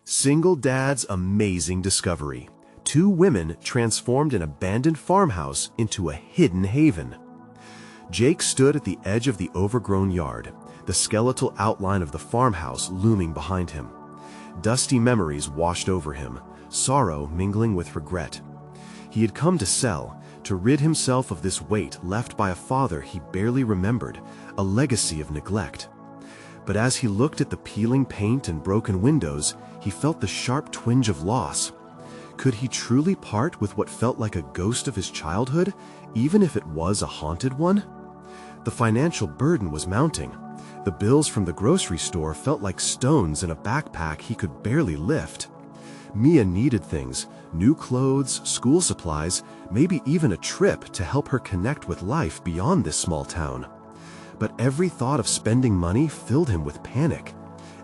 Single Dad's amazing discovery. Two women transformed an abandoned farmhouse into a hidden haven. Jake stood at the edge of the overgrown yard, the skeletal outline of the farmhouse looming behind him. Dusty memories washed over him, sorrow mingling with regret. He had come to sell, to rid himself of this weight left by a father he barely remembered, a legacy of neglect. But as he looked at the peeling paint and broken windows, he felt the sharp twinge of loss. Could he truly part with what felt like a ghost of his childhood, even if it was a haunted one? The financial burden was mounting. The bills from the grocery store felt like stones in a backpack he could barely lift. Mia needed things, new clothes, school supplies, maybe even a trip to help her connect with life beyond this small town. But every thought of spending money filled him with panic.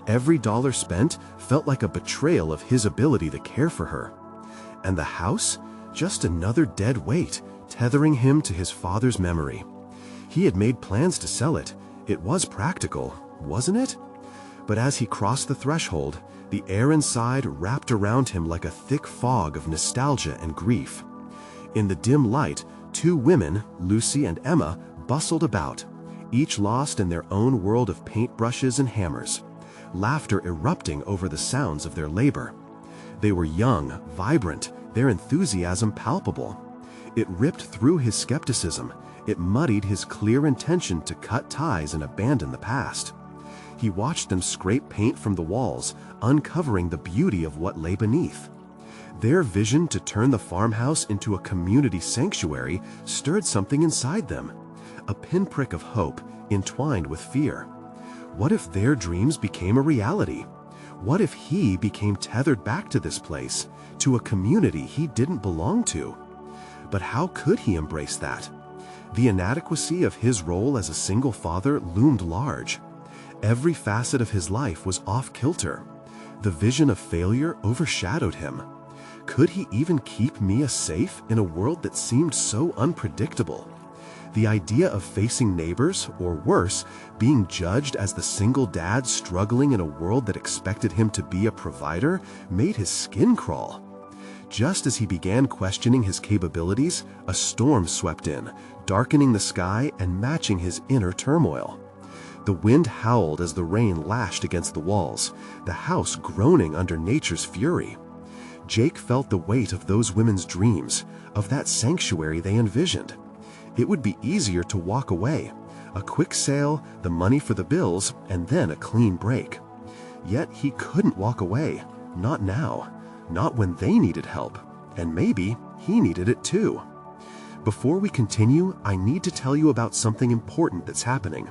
Every dollar spent felt like a betrayal of his ability to care for her. And the house? Just another dead weight, tethering him to his father's memory. He had made plans to sell it. It was practical, wasn't it? But as he crossed the threshold, the air inside wrapped around him like a thick fog of nostalgia and grief. In the dim light, two women, Lucy and Emma, bustled about, each lost in their own world of paintbrushes and hammers, laughter erupting over the sounds of their labor. They were young, vibrant, their enthusiasm palpable. It ripped through his skepticism. It muddied his clear intention to cut ties and abandon the past. He watched them scrape paint from the walls, uncovering the beauty of what lay beneath. Their vision to turn the farmhouse into a community sanctuary stirred something inside them, a pinprick of hope entwined with fear. What if their dreams became a reality? What if he became tethered back to this place, to a community he didn't belong to? But how could he embrace that? The inadequacy of his role as a single father loomed large. Every facet of his life was off-kilter. The vision of failure overshadowed him. Could he even keep Mia safe in a world that seemed so unpredictable? The idea of facing neighbors, or worse, being judged as the single dad struggling in a world that expected him to be a provider, made his skin crawl. Just as he began questioning his capabilities, a storm swept in, darkening the sky and matching his inner turmoil. The wind howled as the rain lashed against the walls, the house groaning under nature's fury. Jake felt the weight of those women's dreams, of that sanctuary they envisioned. It would be easier to walk away. A quick sale, the money for the bills, and then a clean break. Yet he couldn't walk away. Not now. Not when they needed help. And maybe he needed it too. Before we continue, I need to tell you about something important that's happening.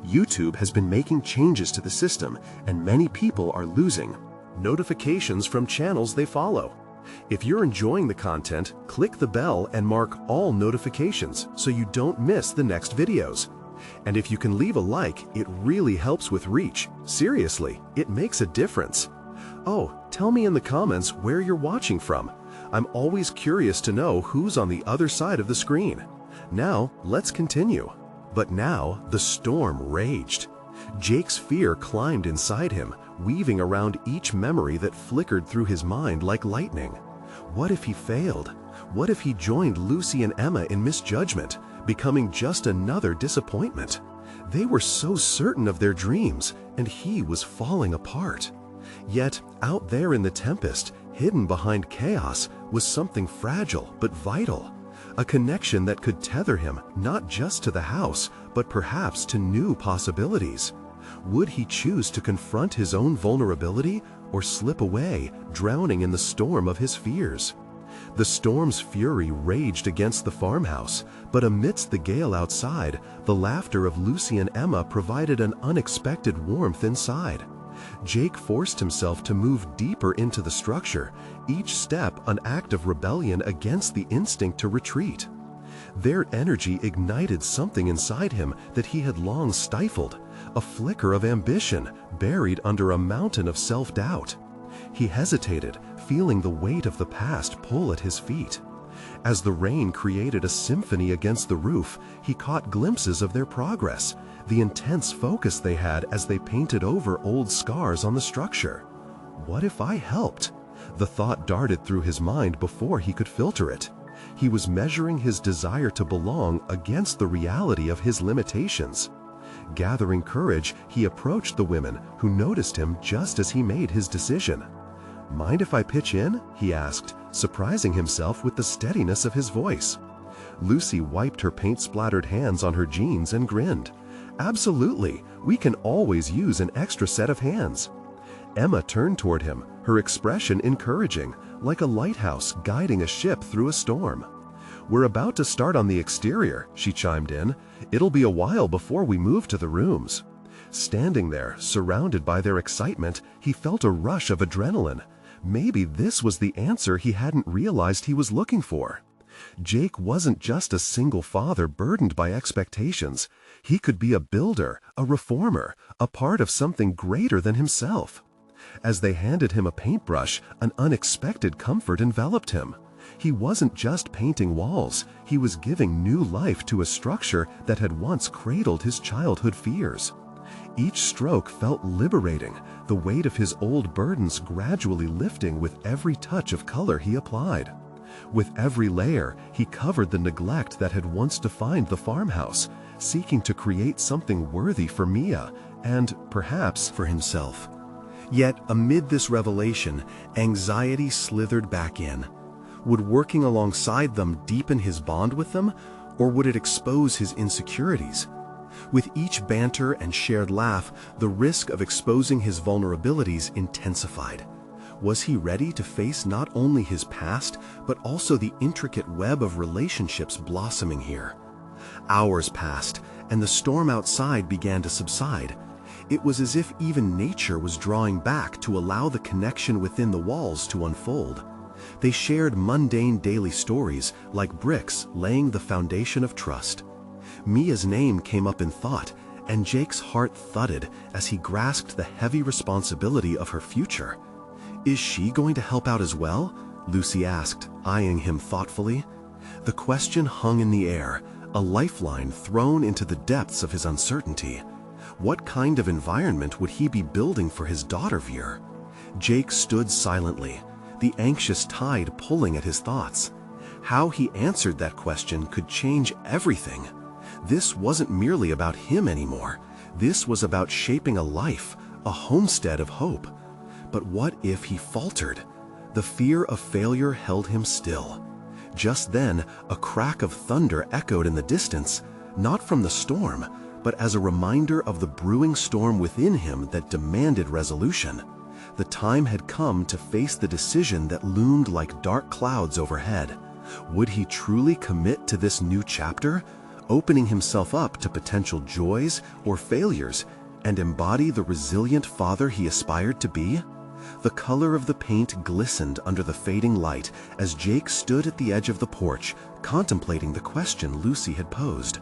YouTube has been making changes to the system, and many people are losing notifications from channels they follow. If you're enjoying the content, click the bell and mark all notifications so you don't miss the next videos. And if you can leave a like, it really helps with reach. Seriously, it makes a difference. Oh, tell me in the comments where you're watching from. I'm always curious to know who's on the other side of the screen. Now, let's continue. But now, the storm raged. Jake's fear climbed inside him, weaving around each memory that flickered through his mind like lightning. What if he failed? What if he joined Lucy and Emma in misjudgment, becoming just another disappointment? They were so certain of their dreams, and he was falling apart. Yet, out there in the tempest, hidden behind chaos, was something fragile but vital. A connection that could tether him not just to the house, but perhaps to new possibilities. Would he choose to confront his own vulnerability or slip away, drowning in the storm of his fears? The storm's fury raged against the farmhouse, but amidst the gale outside, the laughter of Lucy and Emma provided an unexpected warmth inside. Jake forced himself to move deeper into the structure, each step an act of rebellion against the instinct to retreat. Their energy ignited something inside him that he had long stifled, a flicker of ambition buried under a mountain of self-doubt. He hesitated, feeling the weight of the past pull at his feet. As the rain created a symphony against the roof, he caught glimpses of their progress, the intense focus they had as they painted over old scars on the structure. What if I helped? The thought darted through his mind before he could filter it. He was measuring his desire to belong against the reality of his limitations. Gathering courage, he approached the women, who noticed him just as he made his decision. "Mind if I pitch in?" he asked, surprising himself with the steadiness of his voice. Lucy wiped her paint-splattered hands on her jeans and grinned. "Absolutely, we can always use an extra set of hands." Emma turned toward him, her expression encouraging, like a lighthouse guiding a ship through a storm. "We're about to start on the exterior," she chimed in. "It'll be a while before we move to the rooms." Standing there, surrounded by their excitement, he felt a rush of adrenaline. Maybe this was the answer he hadn't realized he was looking for. Jake wasn't just a single father burdened by expectations. He could be a builder, a reformer, a part of something greater than himself. As they handed him a paintbrush, an unexpected comfort enveloped him. He wasn't just painting walls, he was giving new life to a structure that had once cradled his childhood fears. Each stroke felt liberating, the weight of his old burdens gradually lifting with every touch of color he applied. With every layer, he covered the neglect that had once defined the farmhouse, seeking to create something worthy for Mia and, perhaps, for himself. Yet, amid this revelation, anxiety slithered back in. Would working alongside them deepen his bond with them, or would it expose his insecurities? With each banter and shared laugh, the risk of exposing his vulnerabilities intensified. Was he ready to face not only his past, but also the intricate web of relationships blossoming here? Hours passed, and the storm outside began to subside. It was as if even nature was drawing back to allow the connection within the walls to unfold. They shared mundane daily stories, like bricks laying the foundation of trust. Mia's name came up in thought, and Jake's heart thudded as he grasped the heavy responsibility of her future. "Is she going to help out as well?" Lucy asked, eyeing him thoughtfully. The question hung in the air, a lifeline thrown into the depths of his uncertainty. What kind of environment would he be building for his daughter Veer? Jake stood silently, the anxious tide pulling at his thoughts. How he answered that question could change everything. This wasn't merely about him anymore. This was about shaping a life, a homestead of hope. But what if he faltered? The fear of failure held him still. Just then, a crack of thunder echoed in the distance, not from the storm, but as a reminder of the brewing storm within him that demanded resolution. The time had come to face the decision that loomed like dark clouds overhead. Would he truly commit to this new chapter, opening himself up to potential joys or failures, and embody the resilient father he aspired to be? The color of the paint glistened under the fading light as Jake stood at the edge of the porch, contemplating the question Lucy had posed.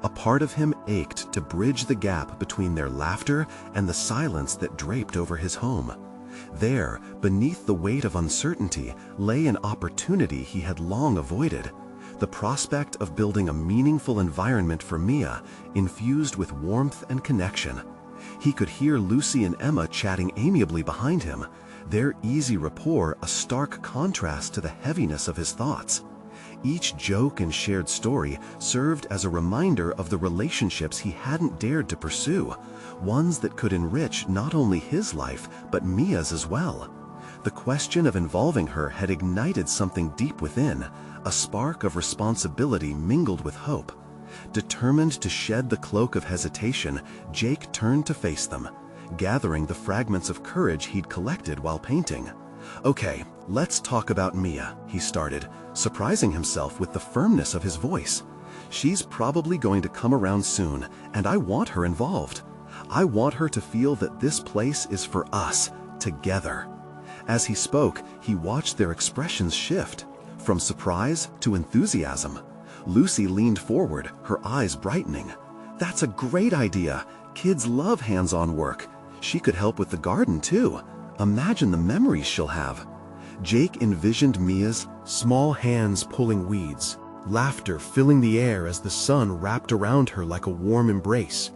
A part of him ached to bridge the gap between their laughter and the silence that draped over his home. There, beneath the weight of uncertainty, lay an opportunity he had long avoided. The prospect of building a meaningful environment for Mia, infused with warmth and connection. He could hear Lucy and Emma chatting amiably behind him, their easy rapport a stark contrast to the heaviness of his thoughts. Each joke and shared story served as a reminder of the relationships he hadn't dared to pursue, ones that could enrich not only his life, but Mia's as well. The question of involving her had ignited something deep within, a spark of responsibility mingled with hope. Determined to shed the cloak of hesitation, Jake turned to face them, gathering the fragments of courage he'd collected while painting. "Okay, let's talk about Mia," he started, surprising himself with the firmness of his voice. "She's probably going to come around soon, and I want her involved. I want her to feel that this place is for us, together." As he spoke, he watched their expressions shift, from surprise to enthusiasm. Lucy leaned forward, her eyes brightening. "That's a great idea. Kids love hands-on work. She could help with the garden, too. Imagine the memories she'll have." Jake envisioned Mia's small hands pulling weeds, laughter filling the air as the sun wrapped around her like a warm embrace.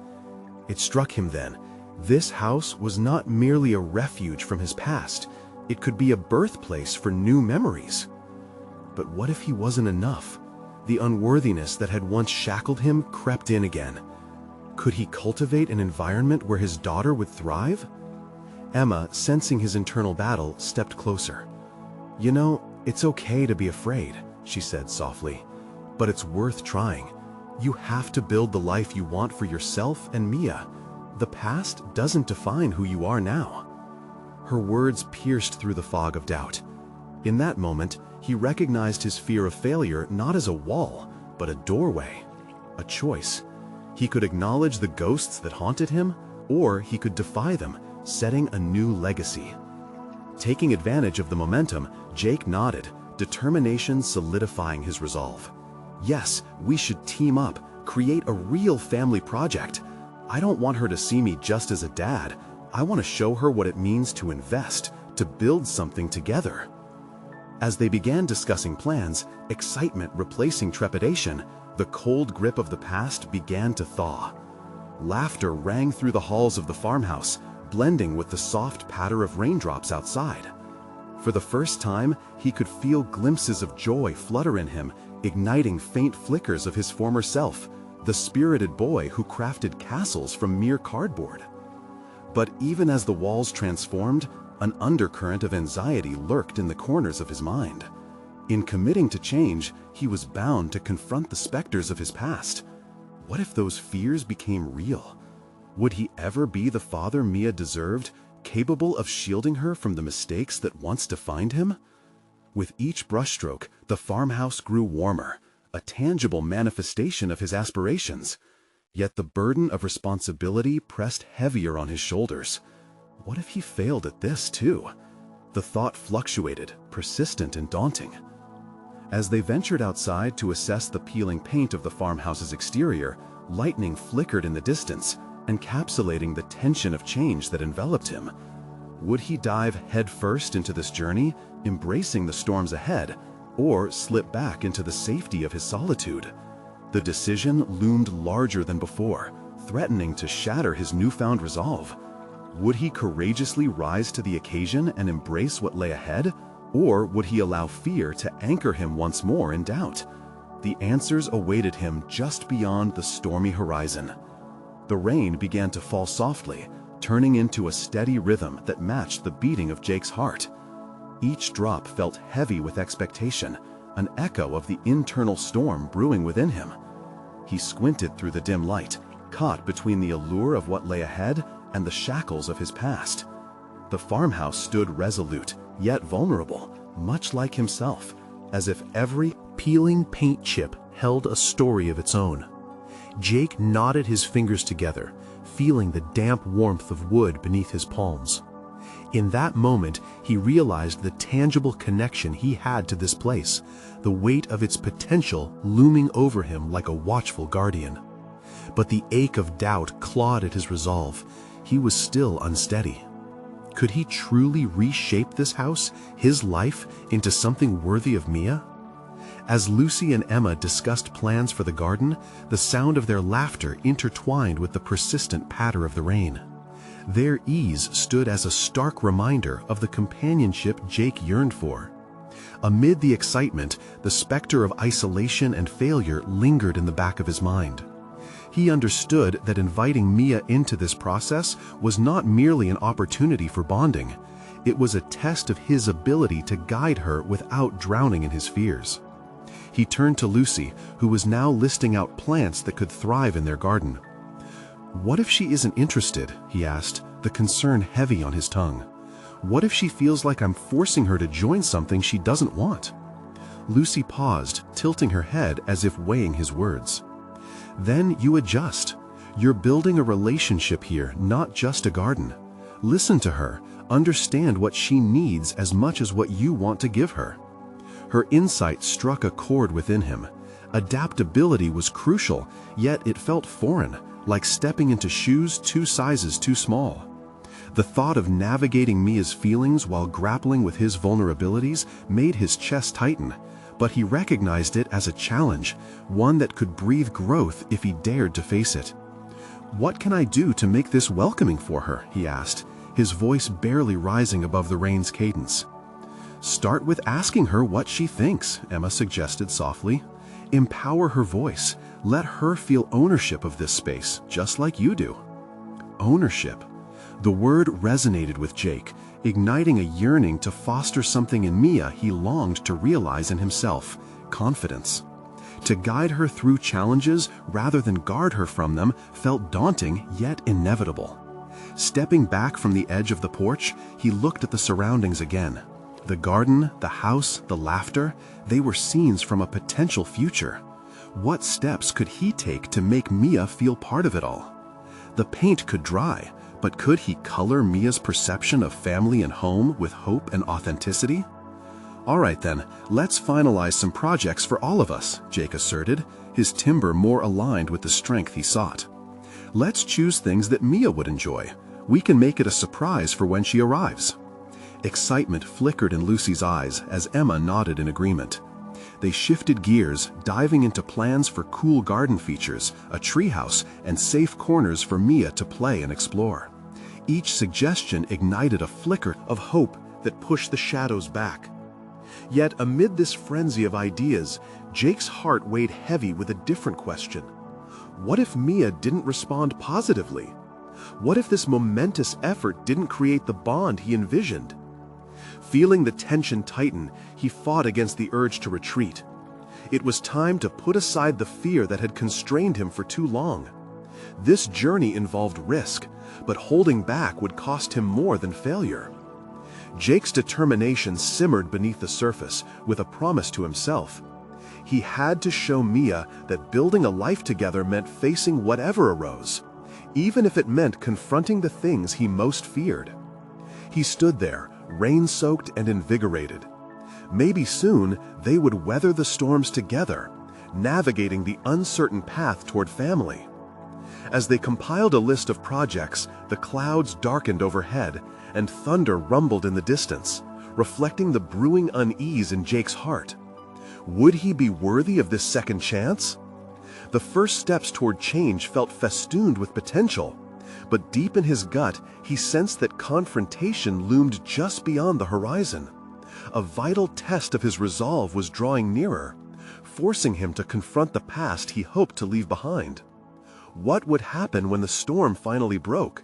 It struck him then, This house was not merely a refuge from his past, it could be a birthplace for new memories. But what if he wasn't enough? The unworthiness that had once shackled him crept in again. Could he cultivate an environment where his daughter would thrive? Emma, sensing his internal battle, stepped closer. "You know, it's okay to be afraid," she said softly, "but it's worth trying. You have to build the life you want for yourself and Mia. The past doesn't define who you are now." Her words pierced through the fog of doubt. In that moment, he recognized his fear of failure not as a wall, but a doorway, a choice. He could acknowledge the ghosts that haunted him, or he could defy them, setting a new legacy. Taking advantage of the momentum, Jake nodded, determination solidifying his resolve. "Yes, we should team up, create a real family project. I don't want her to see me just as a dad. I want to show her what it means to invest, to build something together." As they began discussing plans, excitement replacing trepidation, the cold grip of the past began to thaw. Laughter rang through the halls of the farmhouse, blending with the soft patter of raindrops outside. For the first time, he could feel glimpses of joy flutter in him, igniting faint flickers of his former self, the spirited boy who crafted castles from mere cardboard. But even as the walls transformed, an undercurrent of anxiety lurked in the corners of his mind. In committing to change, he was bound to confront the specters of his past. What if those fears became real? Would he ever be the father Mia deserved, capable of shielding her from the mistakes that once defined him? With each brushstroke, the farmhouse grew warmer, a tangible manifestation of his aspirations. Yet the burden of responsibility pressed heavier on his shoulders. What if he failed at this too? The thought fluctuated, persistent and daunting. As they ventured outside to assess the peeling paint of the farmhouse's exterior, lightning flickered in the distance, encapsulating the tension of change that enveloped him. Would he dive headfirst into this journey, embracing the storms ahead, or slip back into the safety of his solitude? The decision loomed larger than before, threatening to shatter his newfound resolve. Would he courageously rise to the occasion and embrace what lay ahead, or would he allow fear to anchor him once more in doubt? The answers awaited him just beyond the stormy horizon. The rain began to fall softly, turning into a steady rhythm that matched the beating of Jake's heart. Each drop felt heavy with expectation, an echo of the internal storm brewing within him. He squinted through the dim light, caught between the allure of what lay ahead and the shackles of his past. The farmhouse stood resolute, yet vulnerable, much like himself, as if every peeling paint chip held a story of its own. Jake knotted his fingers together, feeling the damp warmth of wood beneath his palms. In that moment, he realized the tangible connection he had to this place, the weight of its potential looming over him like a watchful guardian. But the ache of doubt clawed at his resolve. He was still unsteady. Could he truly reshape this house, his life, into something worthy of Mia? As Lucy and Emma discussed plans for the garden, the sound of their laughter intertwined with the persistent patter of the rain. Their ease stood as a stark reminder of the companionship Jake yearned for. Amid the excitement, the specter of isolation and failure lingered in the back of his mind. He understood that inviting Mia into this process was not merely an opportunity for bonding. It was a test of his ability to guide her without drowning in his fears. He turned to Lucy, who was now listing out plants that could thrive in their garden. "What if she isn't interested?" he asked, the concern heavy on his tongue. "What if she feels like I'm forcing her to join something she doesn't want?" Lucy paused, tilting her head as if weighing his words. "Then you adjust. You're building a relationship here, not just a garden. Listen to her, understand what she needs as much as what you want to give her." Her insight struck a chord within him. Adaptability was crucial, yet it felt foreign, like stepping into shoes 2 sizes too small. The thought of navigating Mia's feelings while grappling with his vulnerabilities made his chest tighten, but he recognized it as a challenge, one that could breathe growth if he dared to face it. "What can I do to make this welcoming for her?" he asked, his voice barely rising above the rain's cadence. "Start with asking her what she thinks," Emma suggested softly. "Empower her voice. Let her feel ownership of this space, just like you do." Ownership. The word resonated with Jake, igniting a yearning to foster something in Mia he longed to realize in himself: confidence. To guide her through challenges rather than guard her from them felt daunting yet inevitable. Stepping back from the edge of the porch, he looked at the surroundings again. The garden, the house, the laughter, they were scenes from a potential future. What steps could he take to make Mia feel part of it all? The paint could dry, but could he color Mia's perception of family and home with hope and authenticity? "All right then, let's finalize some projects for all of us," Jake asserted, his timbre more aligned with the strength he sought. "Let's choose things that Mia would enjoy. We can make it a surprise for when she arrives." Excitement flickered in Lucy's eyes as Emma nodded in agreement. They shifted gears, diving into plans for cool garden features, a treehouse, and safe corners for Mia to play and explore. Each suggestion ignited a flicker of hope that pushed the shadows back. Yet amid this frenzy of ideas, Jake's heart weighed heavy with a different question. What if Mia didn't respond positively? What if this momentous effort didn't create the bond he envisioned? Feeling the tension tighten, he fought against the urge to retreat. It was time to put aside the fear that had constrained him for too long. This journey involved risk, but holding back would cost him more than failure. Jake's determination simmered beneath the surface with a promise to himself. He had to show Mia that building a life together meant facing whatever arose, even if it meant confronting the things he most feared. He stood there, rain-soaked and invigorated. Maybe soon they would weather the storms together, navigating the uncertain path toward family. As they compiled a list of projects, the clouds darkened overhead and thunder rumbled in the distance, reflecting the brewing unease in Jake's heart. Would he be worthy of this second chance? The first steps toward change felt festooned with potential, but deep in his gut, he sensed that confrontation loomed just beyond the horizon. A vital test of his resolve was drawing nearer, forcing him to confront the past he hoped to leave behind. What would happen when the storm finally broke?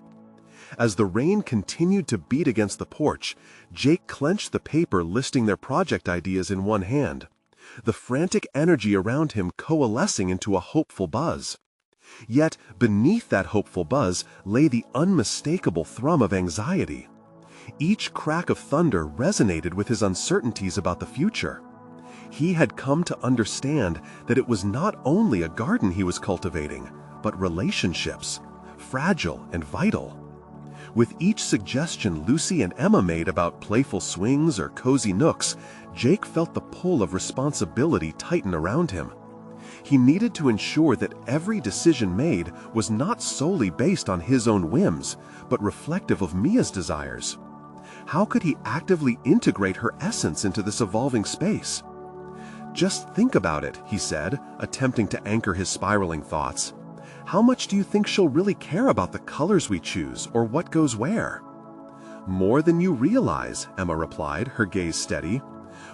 As the rain continued to beat against the porch, Jake clenched the paper listing their project ideas in one hand, the frantic energy around him coalescing into a hopeful buzz. Yet beneath that hopeful buzz lay the unmistakable thrum of anxiety. Each crack of thunder resonated with his uncertainties about the future. He had come to understand that it was not only a garden he was cultivating, but relationships, fragile and vital. With each suggestion Lucy and Emma made about playful swings or cozy nooks, Jake felt the pull of responsibility tighten around him. He needed to ensure that every decision made was not solely based on his own whims, but reflective of Mia's desires. How could he actively integrate her essence into this evolving space? "Just think about it," he said, attempting to anchor his spiraling thoughts. "How much do you think she'll really care about the colors we choose or what goes where?" "More than you realize," Emma replied, her gaze steady.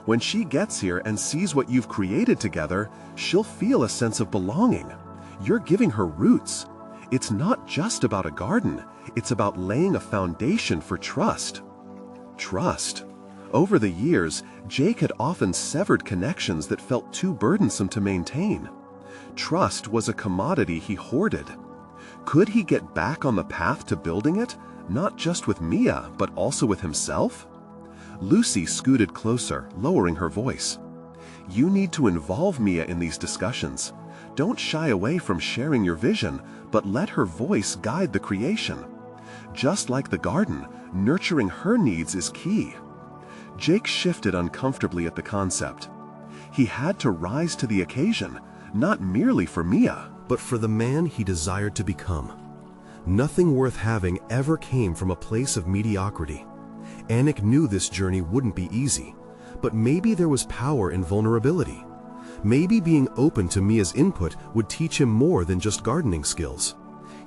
"When she gets here and sees what you've created together, she'll feel a sense of belonging. You're giving her roots. It's not just about a garden, it's about laying a foundation for trust." Trust. Over the years, Jake had often severed connections that felt too burdensome to maintain. Trust was a commodity he hoarded. Could he get back on the path to building it, not just with Mia, but also with himself? Lucy scooted closer, lowering her voice. "You need to involve Mia in these discussions. Don't shy away from sharing your vision, but let her voice guide the creation. Just like the garden, nurturing her needs is key." Jake shifted uncomfortably at the concept. He had to rise to the occasion, not merely for Mia, but for the man he desired to become. Nothing worth having ever came from a place of mediocrity. Anik knew this journey wouldn't be easy, but maybe there was power in vulnerability. Maybe being open to Mia's input would teach him more than just gardening skills.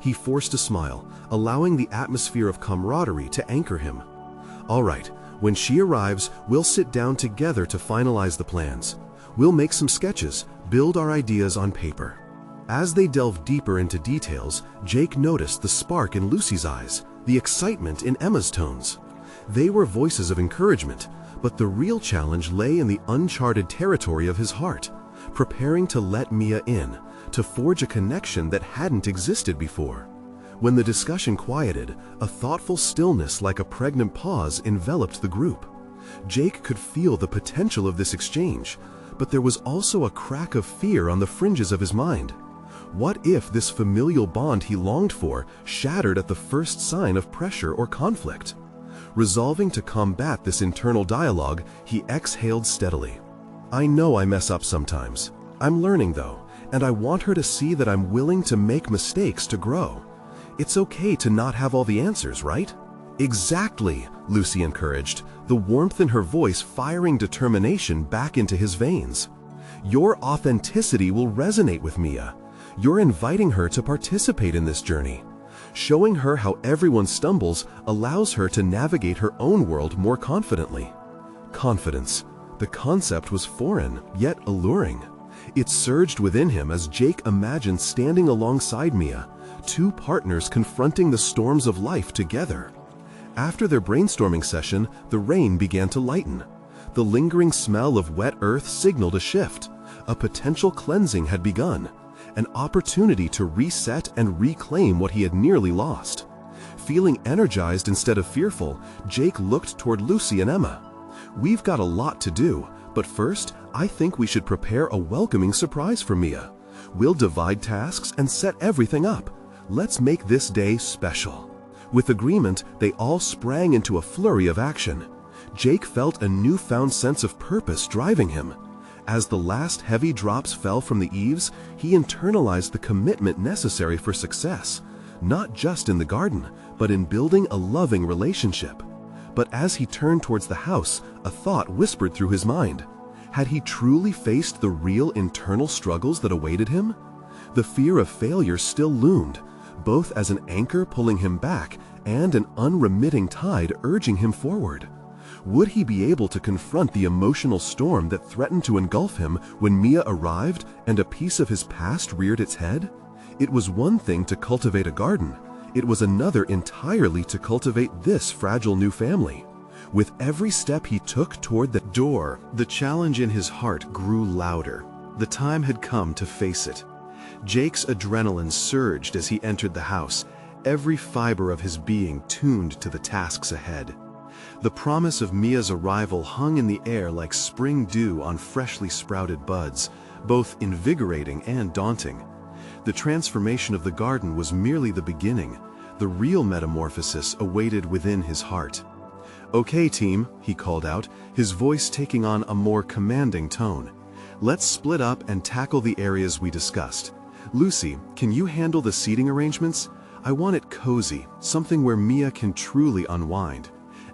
He forced a smile, allowing the atmosphere of camaraderie to anchor him. "All right, when she arrives, we'll sit down together to finalize the plans. We'll make some sketches, build our ideas on paper." As they delved deeper into details, Jake noticed the spark in Lucy's eyes, the excitement in Emma's tones. They were voices of encouragement, but the real challenge lay in the uncharted territory of his heart, preparing to let Mia in, to forge a connection that hadn't existed before. When the discussion quieted, a thoughtful stillness like a pregnant pause enveloped the group. Jake could feel the potential of this exchange, but there was also a crack of fear on the fringes of his mind. What if this familial bond he longed for shattered at the first sign of pressure or conflict? Resolving to combat this internal dialogue, he exhaled steadily. "I know I mess up sometimes. I'm learning though, and I want her to see that I'm willing to make mistakes to grow. It's okay to not have all the answers, right?" "Exactly," Lucy encouraged, the warmth in her voice firing determination back into his veins. "Your authenticity will resonate with Mia. You're inviting her to participate in this journey. Showing her how everyone stumbles allows her to navigate her own world more confidently." Confidence. The concept was foreign, yet alluring. It surged within him as Jake imagined standing alongside Mia, two partners confronting the storms of life together. After their brainstorming session, the rain began to lighten. The lingering smell of wet earth signaled a shift. A potential cleansing had begun, an opportunity to reset and reclaim what he had nearly lost. Feeling energized instead of fearful, Jake looked toward Lucy and Emma. "We've got a lot to do, but first, I think we should prepare a welcoming surprise for Mia. We'll divide tasks and set everything up. Let's make this day special." With agreement, they all sprang into a flurry of action. Jake felt a newfound sense of purpose driving him. As the last heavy drops fell from the eaves, he internalized the commitment necessary for success, not just in the garden, but in building a loving relationship. But as he turned towards the house, a thought whispered through his mind. Had he truly faced the real internal struggles that awaited him? The fear of failure still loomed, both as an anchor pulling him back and an unremitting tide urging him forward. Would he be able to confront the emotional storm that threatened to engulf him when Mia arrived and a piece of his past reared its head? It was one thing to cultivate a garden. It was another entirely to cultivate this fragile new family. With every step he took toward the door, the challenge in his heart grew louder. The time had come to face it. Jake's adrenaline surged as he entered the house, every fiber of his being tuned to the tasks ahead. The promise of Mia's arrival hung in the air like spring dew on freshly sprouted buds, both invigorating and daunting. The transformation of the garden was merely the beginning. The real metamorphosis awaited within his heart. "Okay, team," he called out, his voice taking on a more commanding tone. "Let's split up and tackle the areas we discussed. Lucy, can you handle the seating arrangements? I want it cozy, something where Mia can truly unwind.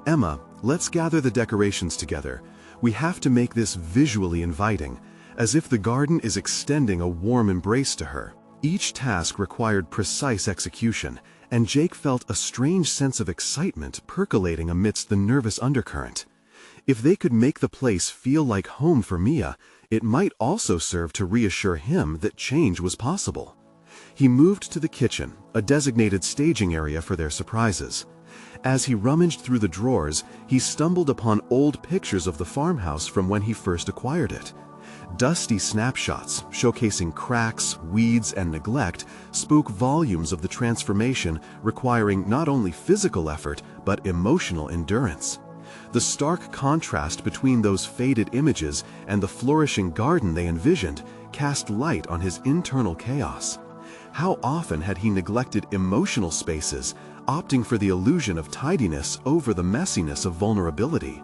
Emma, let's gather the decorations together. We have to make this visually inviting, as if the garden is extending a warm embrace to her." Each task required precise execution, and Jake felt a strange sense of excitement percolating amidst the nervous undercurrent. If they could make the place feel like home for Mia, it might also serve to reassure him that change was possible. He moved to the kitchen, a designated staging area for their surprises. As he rummaged through the drawers, he stumbled upon old pictures of the farmhouse from when he first acquired it. Dusty snapshots, showcasing cracks, weeds, and neglect, spoke volumes of the transformation requiring not only physical effort, but emotional endurance. The stark contrast between those faded images and the flourishing garden they envisioned cast light on his internal chaos. How often had he neglected emotional spaces, opting for the illusion of tidiness over the messiness of vulnerability?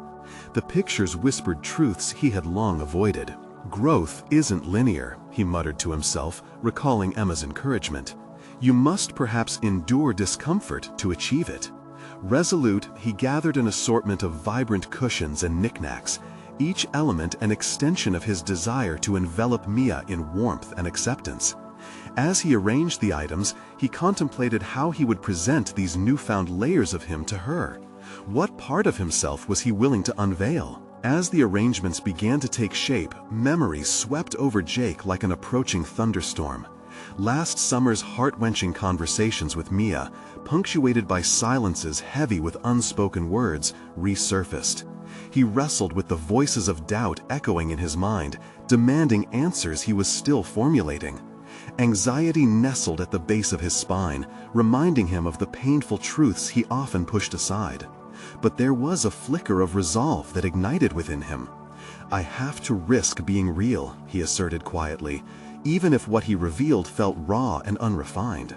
The pictures whispered truths he had long avoided. "Growth isn't linear," he muttered to himself, recalling Emma's encouragement. "You must perhaps endure discomfort to achieve it." Resolute, he gathered an assortment of vibrant cushions and knickknacks, each element an extension of his desire to envelop Mia in warmth and acceptance. As he arranged the items, he contemplated how he would present these newfound layers of him to her. What part of himself was he willing to unveil? As the arrangements began to take shape, memories swept over Jake like an approaching thunderstorm. Last summer's heart-wrenching conversations with Mia, punctuated by silences heavy with unspoken words, resurfaced. He wrestled with the voices of doubt echoing in his mind, demanding answers he was still formulating. Anxiety nestled at the base of his spine, reminding him of the painful truths he often pushed aside. But there was a flicker of resolve that ignited within him. "I have to risk being real," he asserted quietly, even if what he revealed felt raw and unrefined.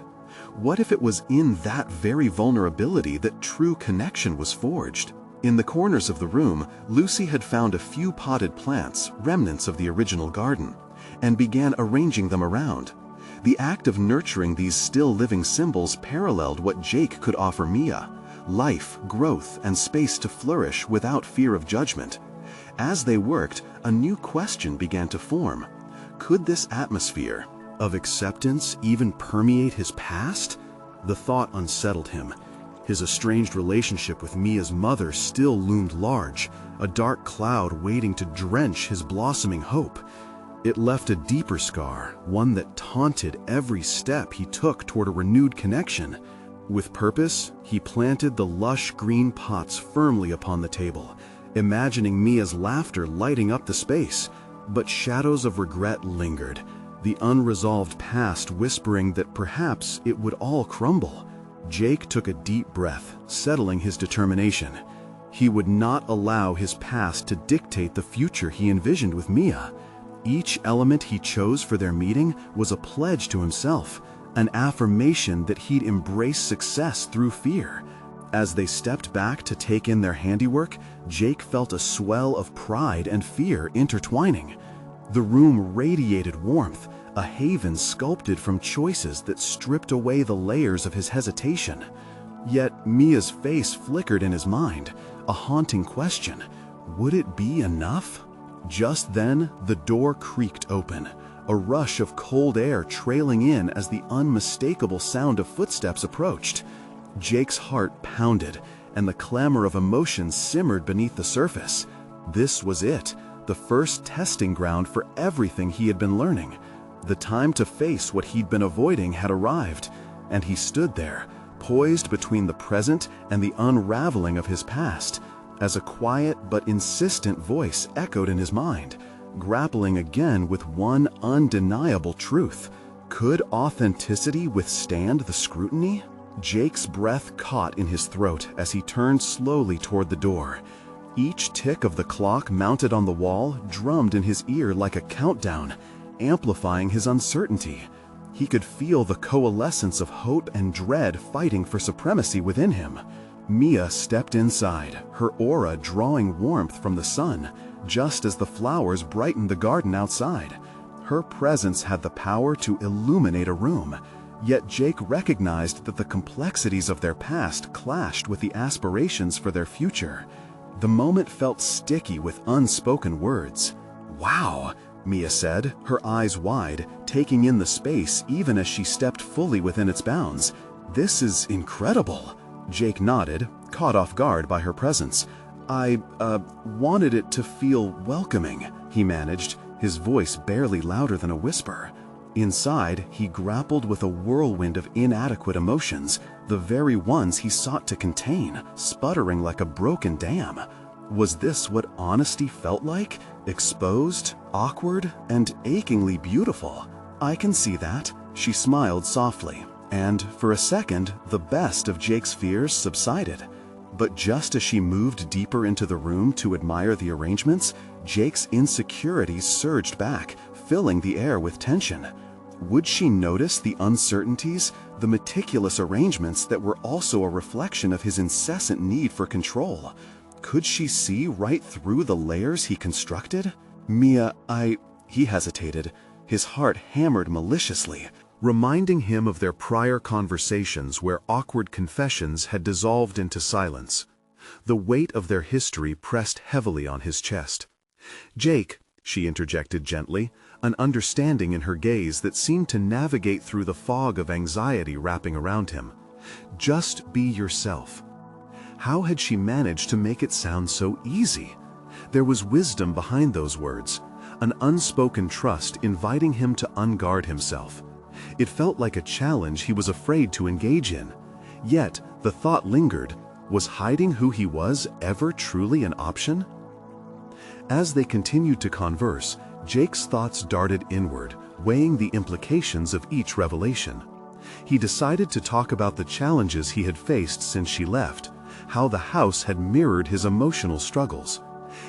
What if it was in that very vulnerability that true connection was forged? In the corners of the room, Lucy had found a few potted plants, remnants of the original garden, and began arranging them around. The act of nurturing these still living symbols paralleled what Jake could offer Mia: life, growth, and space to flourish without fear of judgment. As they worked, a new question began to form. Could this atmosphere of acceptance even permeate his past? The thought unsettled him. His estranged relationship with Mia's mother still loomed large, a dark cloud waiting to drench his blossoming hope. It left a deeper scar, one that taunted every step he took toward a renewed connection. With purpose, he planted the lush green pots firmly upon the table, imagining Mia's laughter lighting up the space. But shadows of regret lingered, the unresolved past whispering that perhaps it would all crumble. Jake took a deep breath, settling his determination. He would not allow his past to dictate the future he envisioned with Mia. Each element he chose for their meeting was a pledge to himself, an affirmation that he'd embrace success through fear. As they stepped back to take in their handiwork, Jake felt a swell of pride and fear intertwining. The room radiated warmth, a haven sculpted from choices that stripped away the layers of his hesitation. Yet Mia's face flickered in his mind, a haunting question. Would it be enough? Just then, the door creaked open, a rush of cold air trailing in as the unmistakable sound of footsteps approached. Jake's heart pounded, and the clamor of emotion simmered beneath the surface. This was it, the first testing ground for everything he had been learning. The time to face what he'd been avoiding had arrived, and he stood there, poised between the present and the unraveling of his past, as a quiet but insistent voice echoed in his mind, grappling again with one undeniable truth. Could authenticity withstand the scrutiny? Jake's breath caught in his throat as he turned slowly toward the door. Each tick of the clock mounted on the wall drummed in his ear like a countdown, amplifying his uncertainty. He could feel the coalescence of hope and dread fighting for supremacy within him. Mia stepped inside, her aura drawing warmth from the sun, just as the flowers brightened the garden outside. Her presence had the power to illuminate a room, yet Jake recognized that the complexities of their past clashed with the aspirations for their future. The moment felt sticky with unspoken words. "Wow," Mia said, her eyes wide, taking in the space even as she stepped fully within its bounds. "This is incredible." Jake nodded, caught off guard by her presence. I wanted it to feel welcoming," he managed, his voice barely louder than a whisper. Inside, he grappled with a whirlwind of inadequate emotions, the very ones he sought to contain, sputtering like a broken dam. Was this what honesty felt like? Exposed, awkward, and achingly beautiful. "I can see that," she smiled softly, and for a second, the best of Jake's fears subsided. But just as she moved deeper into the room to admire the arrangements, Jake's insecurities surged back, filling the air with tension. Would she notice the uncertainties, the meticulous arrangements that were also a reflection of his incessant need for control? Could she see right through the layers he constructed? "Mia, he hesitated, his heart hammered maliciously, reminding him of their prior conversations where awkward confessions had dissolved into silence. The weight of their history pressed heavily on his chest. "Jake," she interjected gently, an understanding in her gaze that seemed to navigate through the fog of anxiety wrapping around him. Just be yourself. How had she managed to make it sound so easy? There was wisdom behind those words, an unspoken trust inviting him to unguard himself. It felt like a challenge he was afraid to engage in. Yet, the thought lingered, was hiding who he was ever truly an option? As they continued to converse, Jake's thoughts darted inward, weighing the implications of each revelation. He decided to talk about the challenges he had faced since she left, how the house had mirrored his emotional struggles.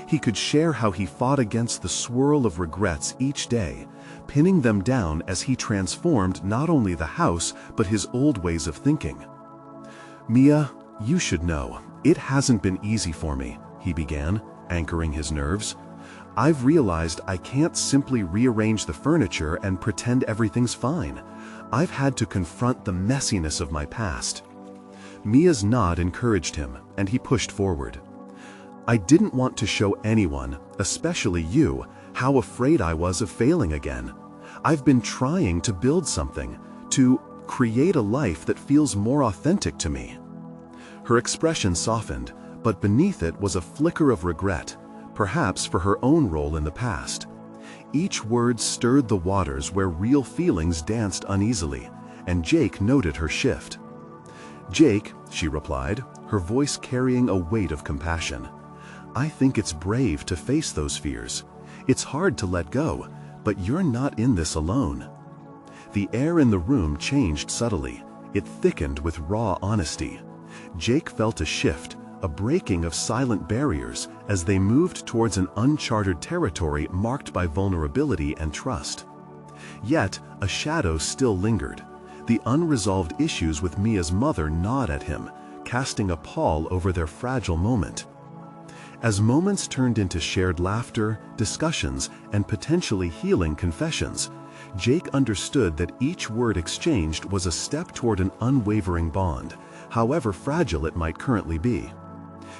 He could share how he fought against the swirl of regrets each day, pinning them down as he transformed not only the house but his old ways of thinking. "Mia, you should know, it hasn't been easy for me," he began, anchoring his nerves. "I've realized I can't simply rearrange the furniture and pretend everything's fine. I've had to confront the messiness of my past." Mia's nod encouraged him, and he pushed forward. "I didn't want to show anyone, especially you, how afraid I was of failing again. I've been trying to build something, to create a life that feels more authentic to me." Her expression softened, but beneath it was a flicker of regret, perhaps for her own role in the past. Each word stirred the waters where real feelings danced uneasily, and Jake noted her shift. "Jake," she replied, her voice carrying a weight of compassion, "I think it's brave to face those fears. It's hard to let go, but you're not in this alone." The air in the room changed subtly. It thickened with raw honesty. Jake felt a shift, a breaking of silent barriers as they moved towards an uncharted territory marked by vulnerability and trust. Yet, a shadow still lingered. The unresolved issues with Mia's mother gnawed at him, casting a pall over their fragile moment. As moments turned into shared laughter, discussions, and potentially healing confessions, Jake understood that each word exchanged was a step toward an unwavering bond, however fragile it might currently be.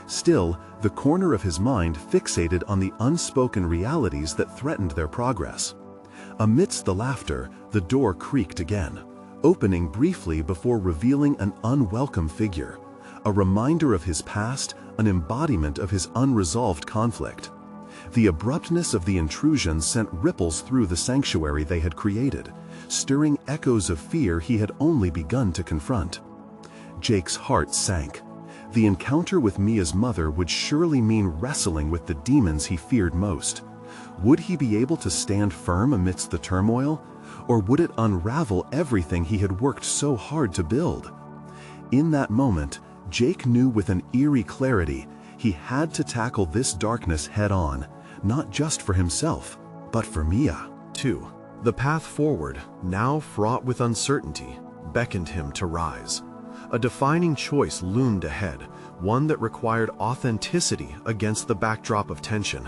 Still, the corner of his mind fixated on the unspoken realities that threatened their progress. Amidst the laughter, the door creaked again, opening briefly before revealing an unwelcome figure, a reminder of his past, an embodiment of his unresolved conflict. The abruptness of the intrusion sent ripples through the sanctuary they had created, stirring echoes of fear he had only begun to confront. Jake's heart sank. The encounter with Mia's mother would surely mean wrestling with the demons he feared most. Would he be able to stand firm amidst the turmoil, or would it unravel everything he had worked so hard to build? In that moment, Jake knew with an eerie clarity he had to tackle this darkness head-on, not just for himself, but for Mia, too. The path forward, now fraught with uncertainty, beckoned him to rise. A defining choice loomed ahead, one that required authenticity against the backdrop of tension.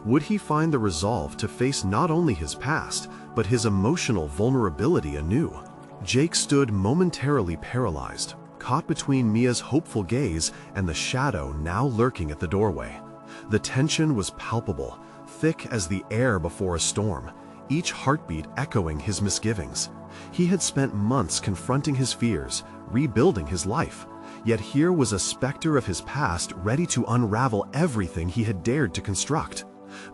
Would he find the resolve to face not only his past, but his emotional vulnerability anew? Jake stood momentarily paralyzed, caught between Mia's hopeful gaze and the shadow now lurking at the doorway. The tension was palpable, thick as the air before a storm, each heartbeat echoing his misgivings. He had spent months confronting his fears, rebuilding his life, yet here was a specter of his past ready to unravel everything he had dared to construct.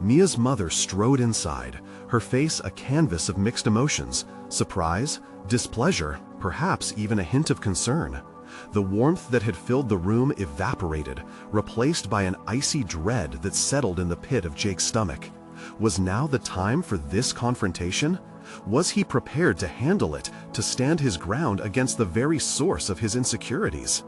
Mia's mother strode inside, her face a canvas of mixed emotions, surprise, displeasure, perhaps even a hint of concern. The warmth that had filled the room evaporated, replaced by an icy dread that settled in the pit of Jake's stomach. Was now the time for this confrontation? Was he prepared to handle it, to stand his ground against the very source of his insecurities?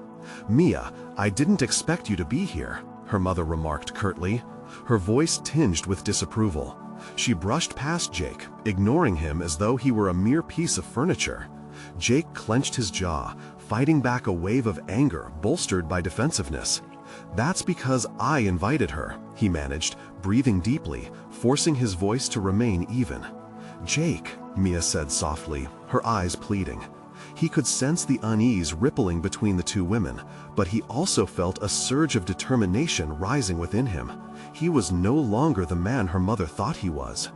"Mia, I didn't expect you to be here," her mother remarked curtly, her voice tinged with disapproval. She brushed past Jake, ignoring him as though he were a mere piece of furniture. Jake clenched his jaw, fighting back a wave of anger bolstered by defensiveness. "That's because I invited her," he managed, breathing deeply, forcing his voice to remain even. "Jake," Mia said softly, her eyes pleading. He could sense the unease rippling between the two women, but he also felt a surge of determination rising within him. He was no longer the man her mother thought he was.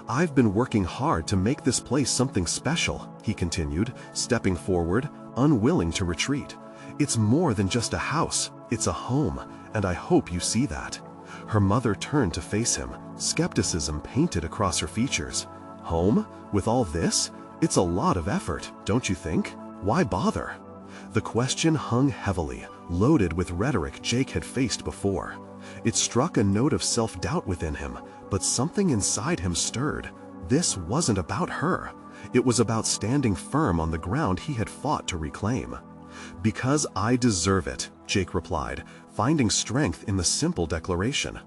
"I've been working hard to make this place something special," he continued, stepping forward, unwilling to retreat. "It's more than just a house, it's a home, and I hope you see that." Her mother turned to face him, skepticism painted across her features. "Home? With all this? It's a lot of effort, don't you think? Why bother?" The question hung heavily, loaded with rhetoric Jake had faced before. It struck a note of self-doubt within him, but something inside him stirred. This wasn't about her. It was about standing firm on the ground he had fought to reclaim. "Because I deserve it," Jake replied, finding strength in the simple declaration.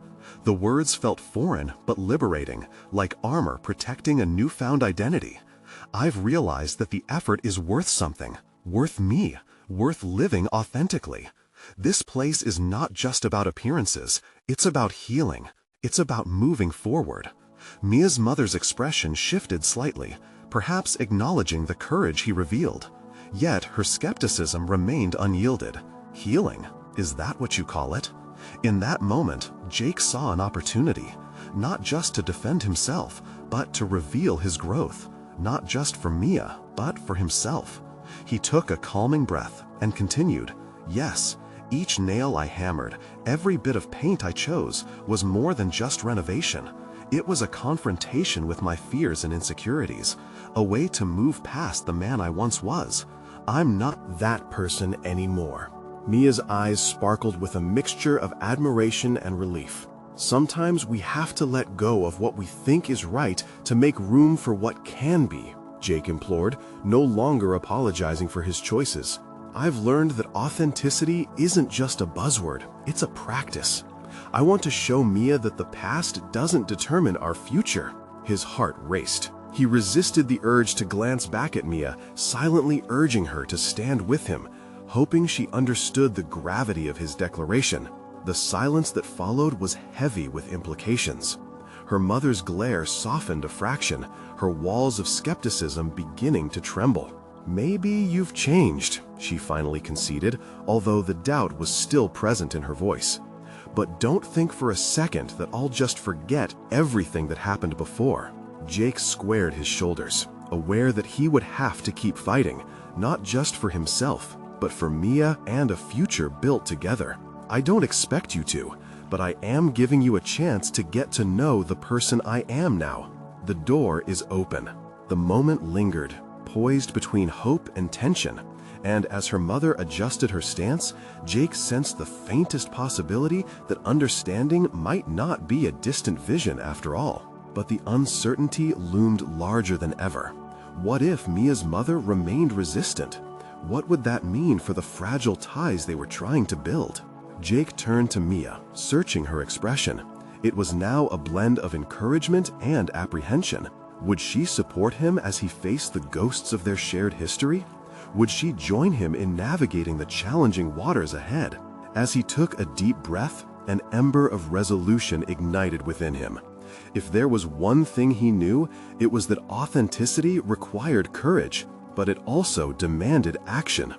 The words felt foreign but liberating, like armor protecting a newfound identity. "I've realized that the effort is worth something, worth me, worth living authentically. This place is not just about appearances, it's about healing, it's about moving forward." Mia's mother's expression shifted slightly, perhaps acknowledging the courage he revealed. Yet her skepticism remained unyielded. Healing? Is that what you call it? In that moment, Jake saw an opportunity, not just to defend himself, but to reveal his growth, not just for Mia, but for himself. He took a calming breath and continued, "Yes, each nail I hammered, every bit of paint I chose, was more than just renovation. It was a confrontation with my fears and insecurities, a way to move past the man I once was. I'm not that person anymore." Mia's eyes sparkled with a mixture of admiration and relief. "Sometimes we have to let go of what we think is right to make room for what can be," Jake implored, no longer apologizing for his choices. "I've learned that authenticity isn't just a buzzword, it's a practice. I want to show Mia that the past doesn't determine our future." His heart raced. He resisted the urge to glance back at Mia, silently urging her to stand with him, hoping she understood the gravity of his declaration. The silence that followed was heavy with implications. Her mother's glare softened a fraction, her walls of skepticism beginning to tremble. "Maybe you've changed," she finally conceded, although the doubt was still present in her voice. "But don't think for a second that I'll just forget everything that happened before." Jake squared his shoulders, aware that he would have to keep fighting, not just for himself, but for Mia and a future built together. "I don't expect you to, but I am giving you a chance to get to know the person I am now. The door is open." The moment lingered, poised between hope and tension, and as her mother adjusted her stance, Jake sensed the faintest possibility that understanding might not be a distant vision after all. But the uncertainty loomed larger than ever. What if Mia's mother remained resistant? What would that mean for the fragile ties they were trying to build? Jake turned to Mia, searching her expression. It was now a blend of encouragement and apprehension. Would she support him as he faced the ghosts of their shared history? Would she join him in navigating the challenging waters ahead? As he took a deep breath, an ember of resolution ignited within him. If there was one thing he knew, it was that authenticity required courage, but it also demanded action.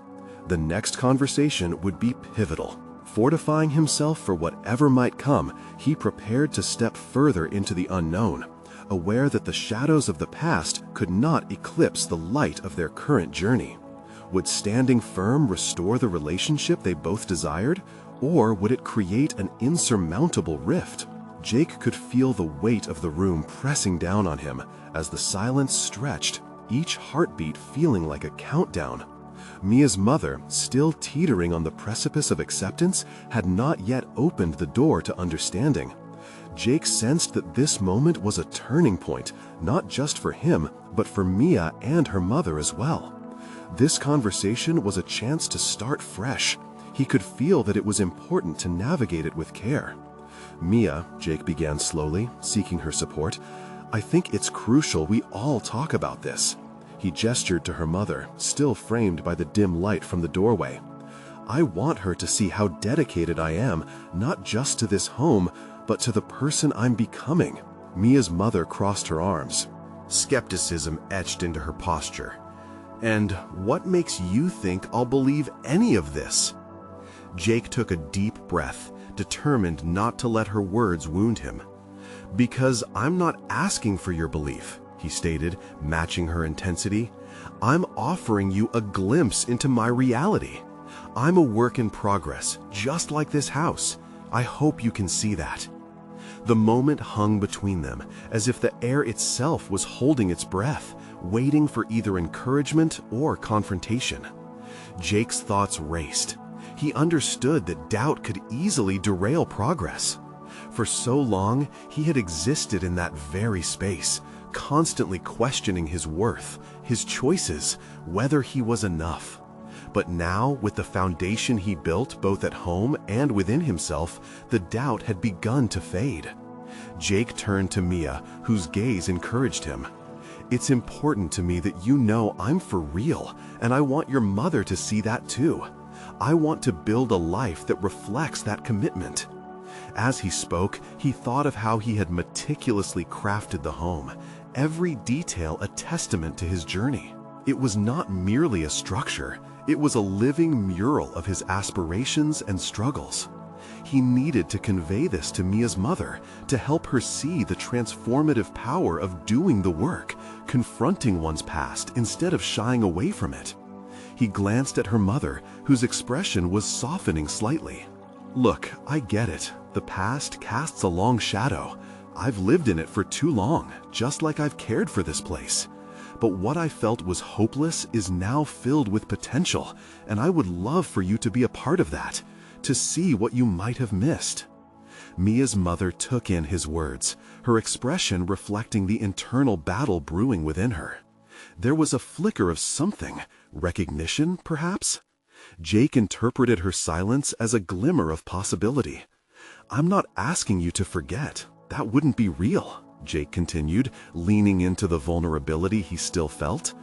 The next conversation would be pivotal. Fortifying himself for whatever might come, he prepared to step further into the unknown, aware that the shadows of the past could not eclipse the light of their current journey. Would standing firm restore the relationship they both desired, or would it create an insurmountable rift? Jake could feel the weight of the room pressing down on him as the silence stretched, each heartbeat feeling like a countdown. Mia's mother, still teetering on the precipice of acceptance, had not yet opened the door to understanding. Jake sensed that this moment was a turning point, not just for him, but for Mia and her mother as well. This conversation was a chance to start fresh. He could feel that it was important to navigate it with care. "Mia," Jake began slowly, seeking her support, "I think it's crucial we all talk about this." He gestured to her mother, still framed by the dim light from the doorway. "I want her to see how dedicated I am, not just to this home, but to the person I'm becoming." Mia's mother crossed her arms. Skepticism etched into her posture. "And what makes you think I'll believe any of this?" Jake took a deep breath, determined not to let her words wound him. "Because I'm not asking for your belief," he stated, matching her intensity. "I'm offering you a glimpse into my reality. I'm a work in progress, just like this house. I hope you can see that." The moment hung between them, as if the air itself was holding its breath, waiting for either encouragement or confrontation. Jake's thoughts raced. He understood that doubt could easily derail progress. For so long, he had existed in that very space, constantly questioning his worth, his choices, whether he was enough. But now, with the foundation he built both at home and within himself, the doubt had begun to fade. Jake turned to Mia, whose gaze encouraged him. "It's important to me that you know I'm for real, and I want your mother to see that too. I want to build a life that reflects that commitment." As he spoke, he thought of how he had meticulously crafted the home, every detail a testament to his journey. It was not merely a structure, it was a living mural of his aspirations and struggles. He needed to convey this to Mia's mother, to help her see the transformative power of doing the work, confronting one's past instead of shying away from it. He glanced at her mother, whose expression was softening slightly. "Look, I get it. The past casts a long shadow. I've lived in it for too long, just like I've cared for this place. But what I felt was hopeless is now filled with potential, and I would love for you to be a part of that, to see what you might have missed." Mia's mother took in his words, her expression reflecting the internal battle brewing within her. There was a flicker of something, recognition, perhaps? Jake interpreted her silence as a glimmer of possibility. "I'm not asking you to forget. That wouldn't be real," Jake continued, leaning into the vulnerability he still felt.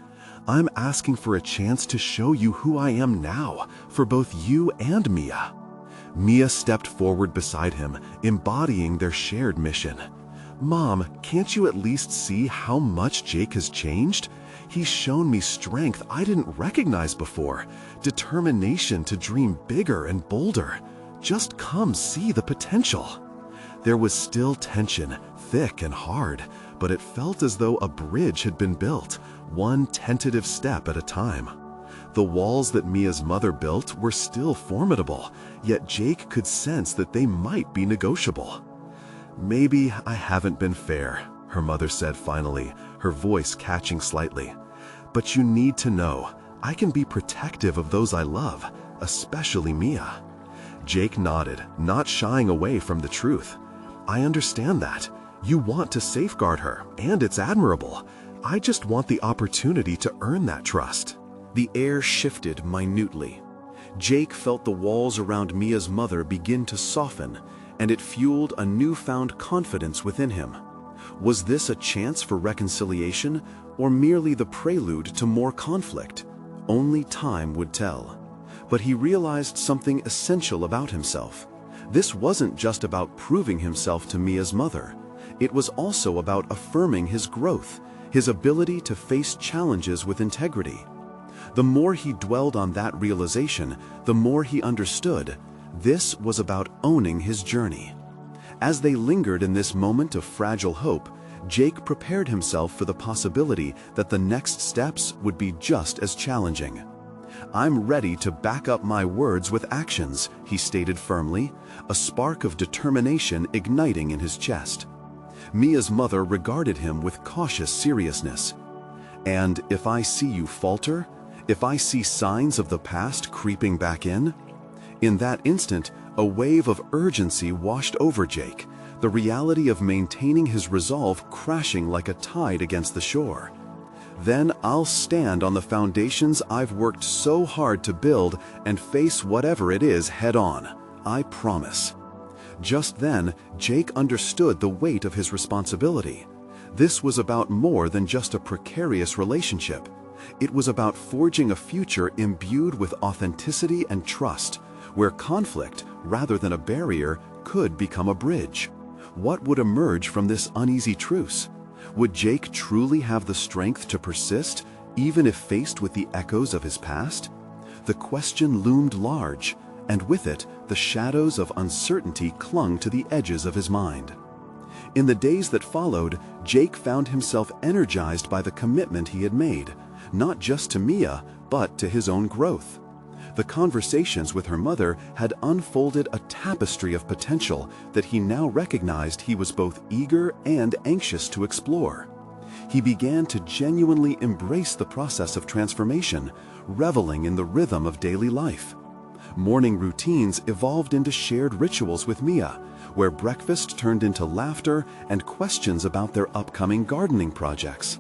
"I'm asking for a chance to show you who I am now, for both you and Mia." Mia stepped forward beside him, embodying their shared mission. "Mom, can't you at least see how much Jake has changed? He's shown me strength I didn't recognize before, determination to dream bigger and bolder. Just come see the potential." There was still tension, thick and hard, but it felt as though a bridge had been built, one tentative step at a time. The walls that Mia's mother built were still formidable, yet Jake could sense that they might be negotiable. "Maybe I haven't been fair," her mother said finally, her voice catching slightly. "But you need to know, I can be protective of those I love, especially Mia." Jake nodded, not shying away from the truth. "I understand that. You want to safeguard her, and it's admirable. I just want the opportunity to earn that trust." The air shifted minutely. Jake felt the walls around Mia's mother begin to soften, and it fueled a newfound confidence within him. Was this a chance for reconciliation, or merely the prelude to more conflict? Only time would tell. But he realized something essential about himself. This wasn't just about proving himself to Mia's mother. It was also about affirming his growth, his ability to face challenges with integrity. The more he dwelled on that realization, the more he understood. This was about owning his journey. As they lingered in this moment of fragile hope, Jake prepared himself for the possibility that the next steps would be just as challenging. "I'm ready to back up my words with actions," he stated firmly, a spark of determination igniting in his chest. Mia's mother regarded him with cautious seriousness. "And if I see you falter, if I see signs of the past creeping back in?" In that instant, a wave of urgency washed over Jake, the reality of maintaining his resolve crashing like a tide against the shore. "Then I'll stand on the foundations I've worked so hard to build and face whatever it is head on. I promise." Just then, Jake understood the weight of his responsibility. This was about more than just a precarious relationship. It was about forging a future imbued with authenticity and trust, where conflict, rather than a barrier, could become a bridge. What would emerge from this uneasy truce? Would Jake truly have the strength to persist, even if faced with the echoes of his past? The question loomed large, and with it, the shadows of uncertainty clung to the edges of his mind. In the days that followed, Jake found himself energized by the commitment he had made, not just to Mia, but to his own growth. The conversations with her mother had unfolded a tapestry of potential that he now recognized he was both eager and anxious to explore. He began to genuinely embrace the process of transformation, reveling in the rhythm of daily life. Morning routines evolved into shared rituals with Mia, where breakfast turned into laughter and questions about their upcoming gardening projects.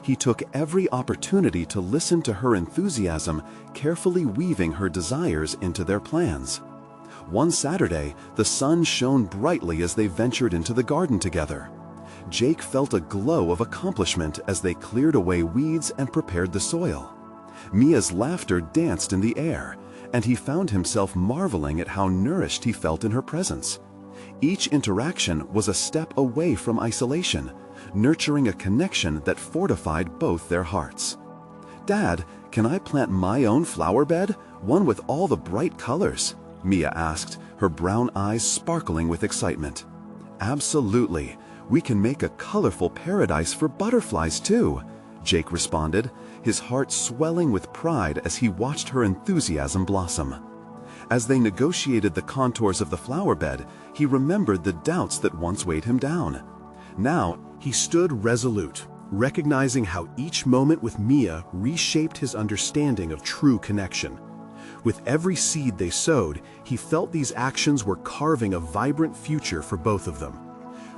He took every opportunity to listen to her enthusiasm, carefully weaving her desires into their plans. One Saturday, the sun shone brightly as they ventured into the garden together. Jake felt a glow of accomplishment as they cleared away weeds and prepared the soil. Mia's laughter danced in the air, and he found himself marveling at how nourished he felt in her presence. Each interaction was a step away from isolation, nurturing a connection that fortified both their hearts. "Dad, can I plant my own flower bed, one with all the bright colors?" Mia asked, her brown eyes sparkling with excitement. "Absolutely. We can make a colorful paradise for butterflies too," Jake responded, his heart swelling with pride as he watched her enthusiasm blossom. As they negotiated the contours of the flower bed, he remembered the doubts that once weighed him down. Now, he stood resolute, recognizing how each moment with Mia reshaped his understanding of true connection. With every seed they sowed, he felt these actions were carving a vibrant future for both of them.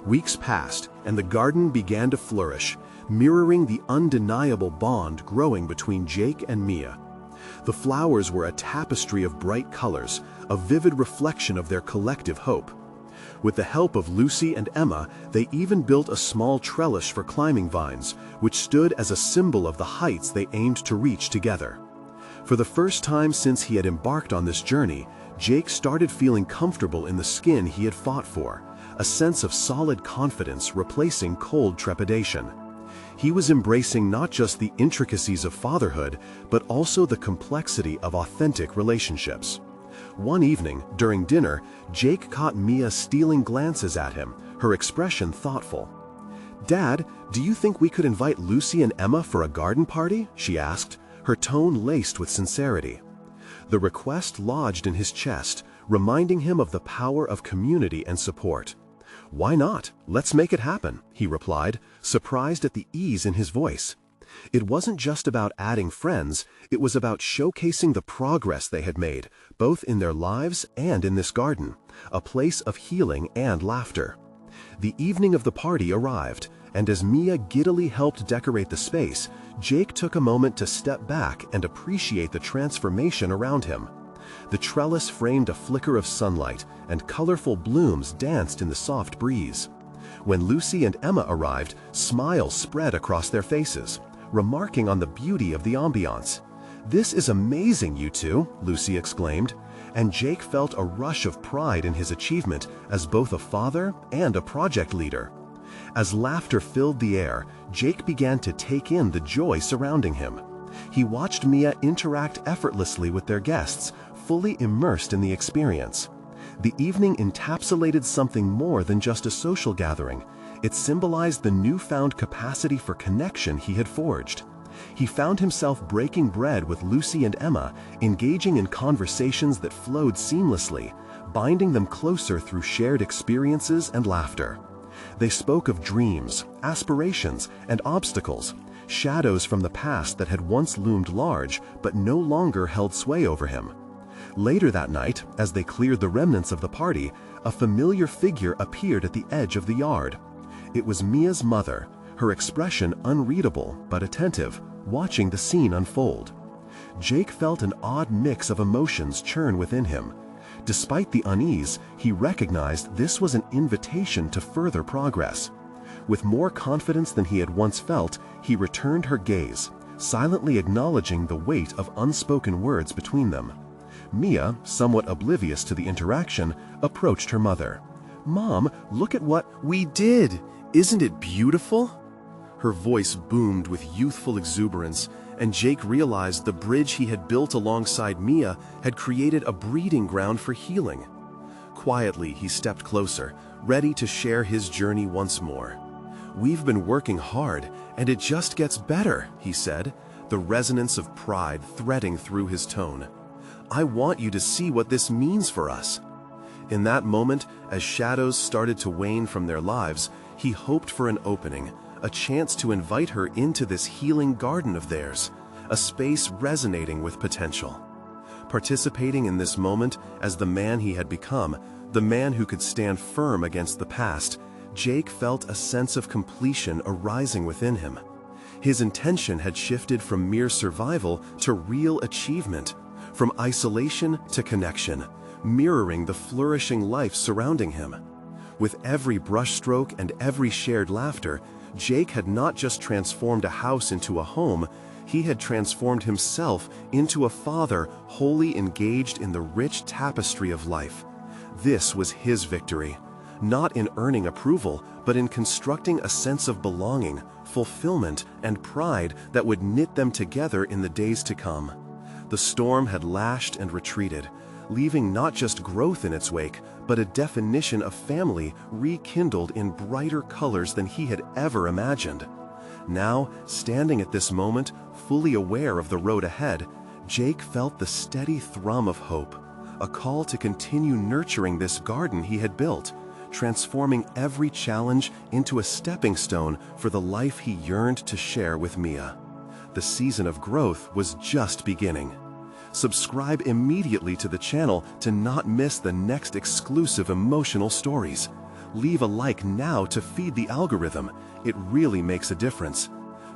Weeks passed, and the garden began to flourish, mirroring the undeniable bond growing between Jake and Mia. The flowers were a tapestry of bright colors, a vivid reflection of their collective hope. With the help of Lucy and Emma, they even built a small trellis for climbing vines, which stood as a symbol of the heights they aimed to reach together. For the first time since he had embarked on this journey, Jake started feeling comfortable in the skin he had fought for, a sense of solid confidence replacing cold trepidation. He was embracing not just the intricacies of fatherhood, but also the complexity of authentic relationships. One evening, during dinner, Jake caught Mia stealing glances at him, her expression thoughtful. "Dad, do you think we could invite Lucy and Emma for a garden party?" she asked, her tone laced with sincerity. The request lodged in his chest, reminding him of the power of community and support. "Why not? Let's make it happen," he replied, surprised at the ease in his voice. It wasn't just about adding friends, it was about showcasing the progress they had made, both in their lives and in this garden, a place of healing and laughter. The evening of the party arrived, and as Mia giddily helped decorate the space, Jake took a moment to step back and appreciate the transformation around him. The trellis framed a flicker of sunlight, and colorful blooms danced in the soft breeze. When Lucy and Emma arrived, smiles spread across their faces, remarking on the beauty of the ambiance. "This is amazing, you two," Lucy exclaimed, and Jake felt a rush of pride in his achievement as both a father and a project leader. As laughter filled the air, Jake began to take in the joy surrounding him. He watched Mia interact effortlessly with their guests, fully immersed in the experience. The evening encapsulated something more than just a social gathering. It symbolized the newfound capacity for connection he had forged. He found himself breaking bread with Lucy and Emma, engaging in conversations that flowed seamlessly, binding them closer through shared experiences and laughter. They spoke of dreams, aspirations, and obstacles, shadows from the past that had once loomed large but no longer held sway over him. Later that night, as they cleared the remnants of the party, a familiar figure appeared at the edge of the yard. It was Mia's mother, her expression unreadable but attentive, watching the scene unfold. Jake felt an odd mix of emotions churn within him. Despite the unease, he recognized this was an invitation to further progress. With more confidence than he had once felt, he returned her gaze, silently acknowledging the weight of unspoken words between them. Mia, somewhat oblivious to the interaction, approached her mother. "Mom, look at what we did! Isn't it beautiful?" Her voice boomed with youthful exuberance, and Jake realized the bridge he had built alongside Mia had created a breeding ground for healing. Quietly, he stepped closer, ready to share his journey once more. "We've been working hard, and it just gets better," he said, the resonance of pride threading through his tone. "I want you to see what this means for us." In that moment, as shadows started to wane from their lives, he hoped for an opening, a chance to invite her into this healing garden of theirs, a space resonating with potential. Participating in this moment as the man he had become, the man who could stand firm against the past, Jake felt a sense of completion arising within him. His intention had shifted from mere survival to real achievement, from isolation to connection, mirroring the flourishing life surrounding him. With every brushstroke and every shared laughter, Jake had not just transformed a house into a home, he had transformed himself into a father wholly engaged in the rich tapestry of life. This was his victory, not in earning approval, but in constructing a sense of belonging, fulfillment, and pride that would knit them together in the days to come. The storm had lashed and retreated, leaving not just growth in its wake, but a definition of family rekindled in brighter colors than he had ever imagined. Now, standing at this moment, fully aware of the road ahead, Jake felt the steady thrum of hope, a call to continue nurturing this garden he had built, transforming every challenge into a stepping stone for the life he yearned to share with Mia. The season of growth was just beginning. Subscribe immediately to the channel to not miss the next exclusive emotional stories. Leave a like now to feed the algorithm. It really makes a difference.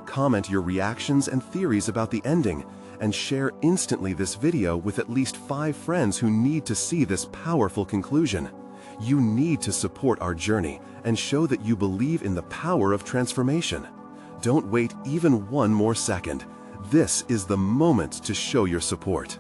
Comment your reactions and theories about the ending, and share instantly this video with at least 5 friends who need to see this powerful conclusion. You need to support our journey and show that you believe in the power of transformation. Don't wait even one more second. This is the moment to show your support.